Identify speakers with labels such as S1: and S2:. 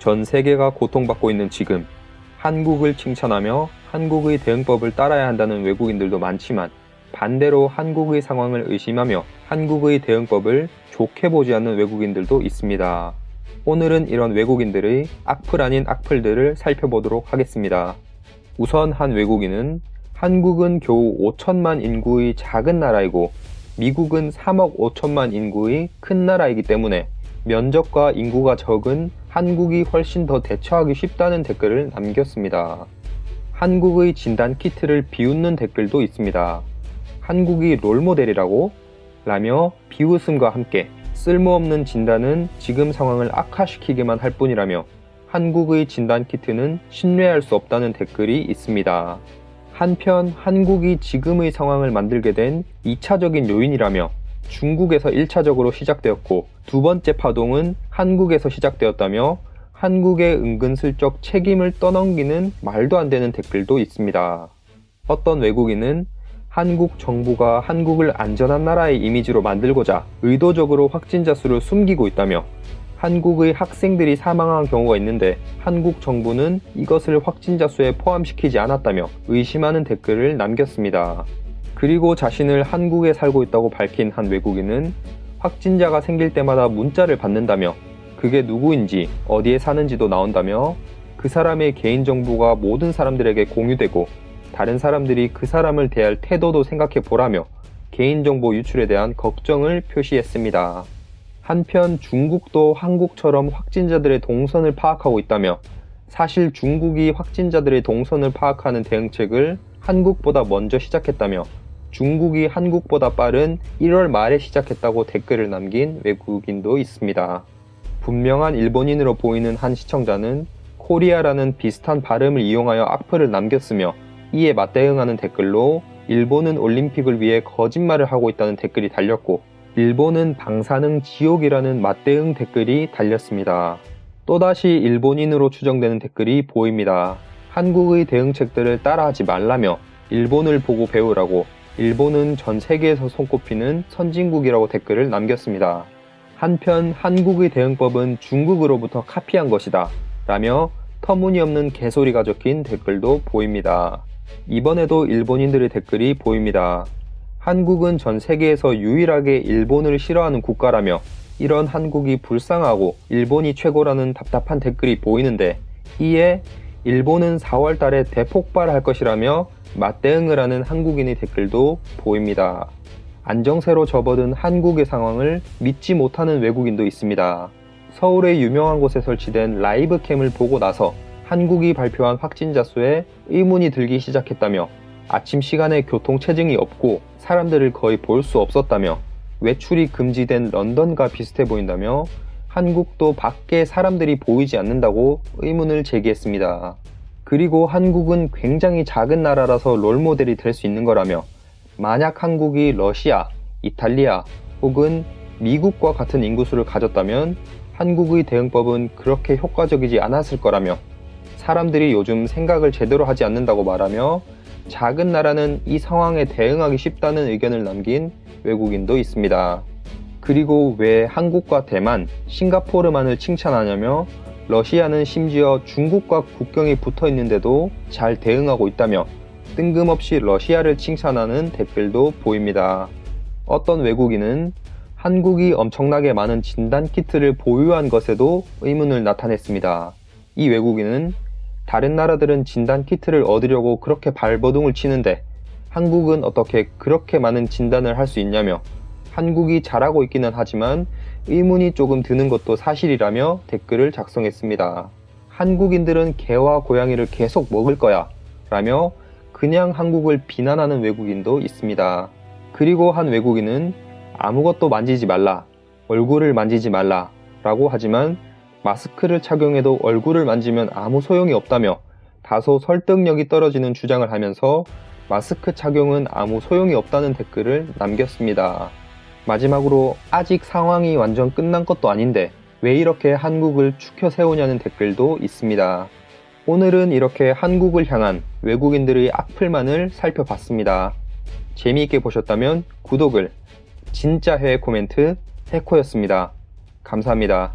S1: 전 세계가 고통받고 있는 지금, 한국을 칭찬하며 한국의 대응법을 따라야 한다는 외국인들도 많지만, 반대로 한국의 상황을 의심하며 한국의 대응법을 좋게 보지 않는 외국인들도 있습니다. 오늘은 이런 외국인들의 악플 아닌 악플들을 살펴보도록 하겠습니다. 우선 한 외국인은 한국은 겨우 5천만 인구의 작은 나라이고 미국은 3억 5천만 인구의 큰 나라이기 때문에 면적과 인구가 적은 한국이 훨씬 더 대처하기 쉽다는 댓글을 남겼습니다. 한국의 진단 키트를 비웃는 댓글도 있습니다. 한국이 롤모델이라고? 라며 비웃음과 함께 쓸모없는 진단은 지금 상황을 악화시키기만 할 뿐이라며 한국의 진단 키트는 신뢰할 수 없다는 댓글이 있습니다. 한편 한국이 지금의 상황을 만들게 된 2차적인 요인이라며 중국에서 1차적으로 시작되었고 두 번째 파동은 한국에서 시작되었다며 한국의 은근슬쩍 책임을 떠넘기는 말도 안 되는 댓글도 있습니다. 어떤 외국인은 한국 정부가 한국을 안전한 나라의 이미지로 만들고자 의도적으로 확진자 수를 숨기고 있다며 한국의 학생들이 사망한 경우가 있는데 한국 정부는 이것을 확진자 수에 포함시키지 않았다며 의심하는 댓글을 남겼습니다. 그리고 자신을 한국에 살고 있다고 밝힌 한 외국인은 확진자가 생길 때마다 문자를 받는다며 그게 누구인지 어디에 사는지도 나온다며 그 사람의 개인정보가 모든 사람들에게 공유되고 다른 사람들이 그 사람을 대할 태도도 생각해 보라며 개인정보 유출에 대한 걱정을 표시했습니다. 한편 중국도 한국처럼 확진자들의 동선을 파악하고 있다며 사실 중국이 확진자들의 동선을 파악하는 대응책을 한국보다 먼저 시작했다며 중국이 한국보다 빠른 1월 말에 시작했다고 댓글을 남긴 외국인도 있습니다. 분명한 일본인으로 보이는 한 시청자는 코리아라는 비슷한 발음을 이용하여 악플을 남겼으며 이에 맞대응하는 댓글로 일본은 올림픽을 위해 거짓말을 하고 있다는 댓글이 달렸고 일본은 방사능 지옥이라는 맞대응 댓글이 달렸습니다. 또다시 일본인으로 추정되는 댓글이 보입니다. 한국의 대응책들을 따라하지 말라며 일본을 보고 배우라고 일본은 전 세계에서 손꼽히는 선진국이라고 댓글을 남겼습니다. 한편 한국의 대응법은 중국으로부터 카피한 것이다 라며 터무니없는 개소리가 적힌 댓글도 보입니다. 이번에도 일본인들의 댓글이 보입니다. 한국은 전 세계에서 유일하게 일본을 싫어하는 국가라며 이런 한국이 불쌍하고 일본이 최고라는 답답한 댓글이 보이는데 이에 일본은 4월 달에 대폭발할 것이라며 맞대응을 하는 한국인의 댓글도 보입니다. 안정세로 접어든 한국의 상황을 믿지 못하는 외국인도 있습니다. 서울의 유명한 곳에 설치된 라이브캠을 보고 나서 한국이 발표한 확진자 수에 의문이 들기 시작했다며 아침 시간에 교통체증이 없고 사람들을 거의 볼 수 없었다며 외출이 금지된 런던과 비슷해 보인다며 한국도 밖에 사람들이 보이지 않는다고 의문을 제기했습니다. 그리고 한국은 굉장히 작은 나라라서 롤모델이 될 수 있는 거라며 만약 한국이 러시아, 이탈리아 혹은 미국과 같은 인구수를 가졌다면 한국의 대응법은 그렇게 효과적이지 않았을 거라며 사람들이 요즘 생각을 제대로 하지 않는다고 말하며 작은 나라는 이 상황에 대응하기 쉽다는 의견을 남긴 외국인도 있습니다. 그리고 왜 한국과 대만, 싱가포르만을 칭찬하냐며 러시아는 심지어 중국과 국경이 붙어 있는데도 잘 대응하고 있다며 뜬금없이 러시아를 칭찬하는 댓글도 보입니다. 어떤 외국인은 한국이 엄청나게 많은 진단 키트를 보유한 것에도 의문을 나타냈습니다. 이 외국인은 다른 나라들은 진단 키트를 얻으려고 그렇게 발버둥을 치는데 한국은 어떻게 그렇게 많은 진단을 할 수 있냐며 한국이 잘하고 있기는 하지만 의문이 조금 드는 것도 사실이라며 댓글을 작성했습니다. 한국인들은 개와 고양이를 계속 먹을 거야 라며 그냥 한국을 비난하는 외국인도 있습니다. 그리고 한 외국인은 아무것도 만지지 말라, 얼굴을 만지지 말라 라고 하지만 마스크를 착용해도 얼굴을 만지면 아무 소용이 없다며 다소 설득력이 떨어지는 주장을 하면서 마스크 착용은 아무 소용이 없다는 댓글을 남겼습니다. 마지막으로 아직 상황이 완전 끝난 것도 아닌데 왜 이렇게 한국을 추켜 세우냐는 댓글도 있습니다. 오늘은 이렇게 한국을 향한 외국인들의 악플만을 살펴봤습니다. 재미있게 보셨다면 구독을, 진짜 해외 코멘트 해코였습니다. 감사합니다.